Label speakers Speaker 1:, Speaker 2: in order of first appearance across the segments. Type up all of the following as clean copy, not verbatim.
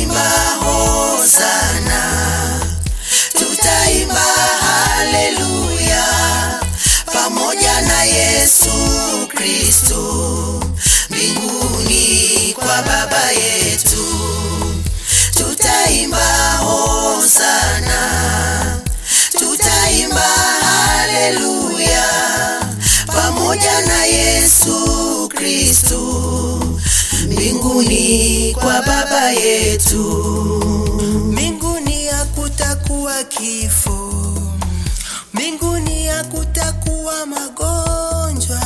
Speaker 1: tutaimba hosana, tutaimba haleluya pamoja na Yesu Kristo mbinguni kwa Baba yetu. Tutaimba hosana, tutaimba haleluya pamoja na Yesu Kristo mbinguni kwa Baba yetu.
Speaker 2: Mbinguni hakutakuwa kifo, mbinguni hakutakuwa magonjwa,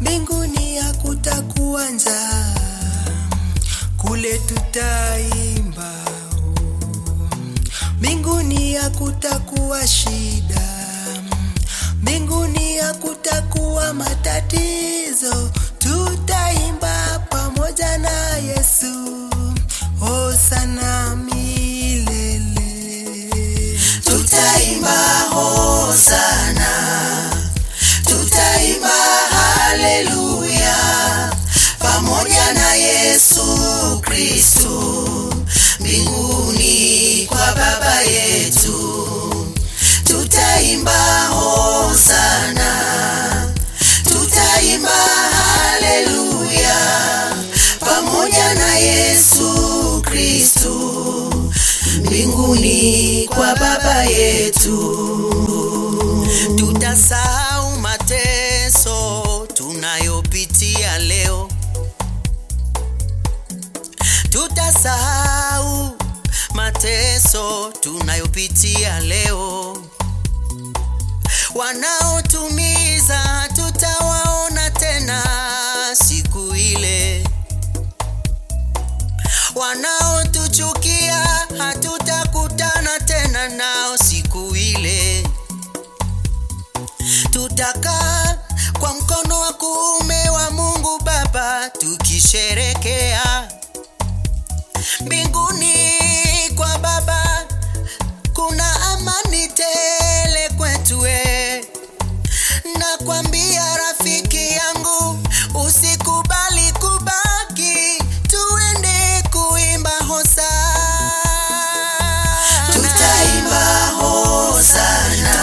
Speaker 2: mbinguni hakutakuwa njaa, kule tutaimba. Mbinguni hakutakuwa shida, mbinguni hakutakuwa matatizo, tutaimba pamoja na Yesu hosana milele.
Speaker 1: Tutaimba hosana, tutaimba haleluya pamoja na Yesu Kristo mbinguni kwa Baba yetu. Tutaimba hosana, tutaimba haleluya pamoja na Yesu Kristo mbinguni kwa Baba yetu.
Speaker 3: Tutasahau mateso tunayopitia leo, tutasahau mateso tunayopitia leo. Wanaotumiza tutawaona tena siku ile, wanaotuchukia hatutakutana tena nao siku ile. Tutakaa kwa mkono wa kuume wa Mungu Baba tukisherekea. Mbinguni kwa Baba kuna amani tele kwetu we. Nakwambia rafiki yangu, usikubali kubaki, tuende kuimba hosana.
Speaker 1: Tutaimba hosana,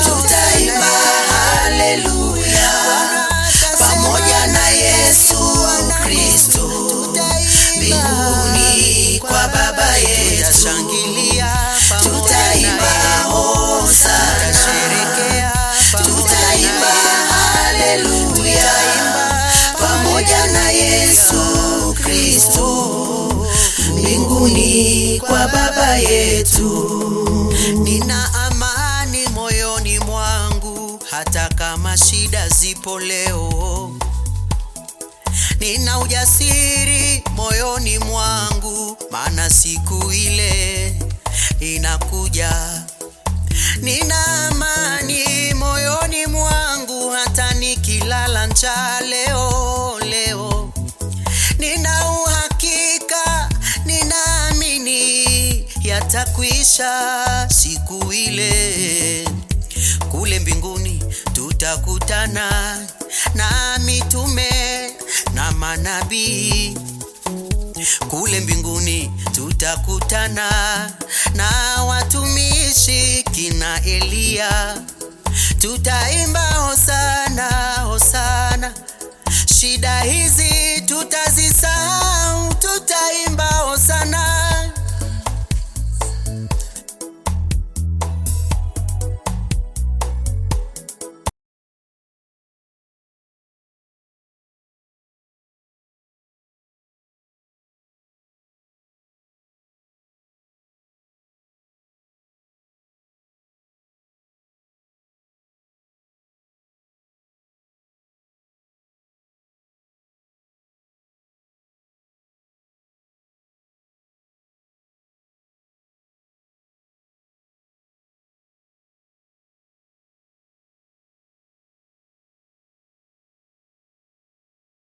Speaker 1: tutaimba haleluya pamoja na Yesu Kristo mbinguni kwa Baba yetu. Tutaimba hosana, tutaimba haleluya pamoja na Yesu Kristo mbinguni kwa Baba yetu.
Speaker 3: Nina amani moyoni mwangu hata kama shida zipo leo. Nina ujasiri moyoni mwangu maana siku ile inakuja. Nina amani moyoni mwangu hata nikilala njaa leo. Nina uhakika, ninaamini yatakwisha siku ile. Kule mbinguni tutakutana na mitume na manabii. Kule mbinguni tutakutana na watumishi kina Elia. Tutaimba hosana, hosana, shida hizi tutazisa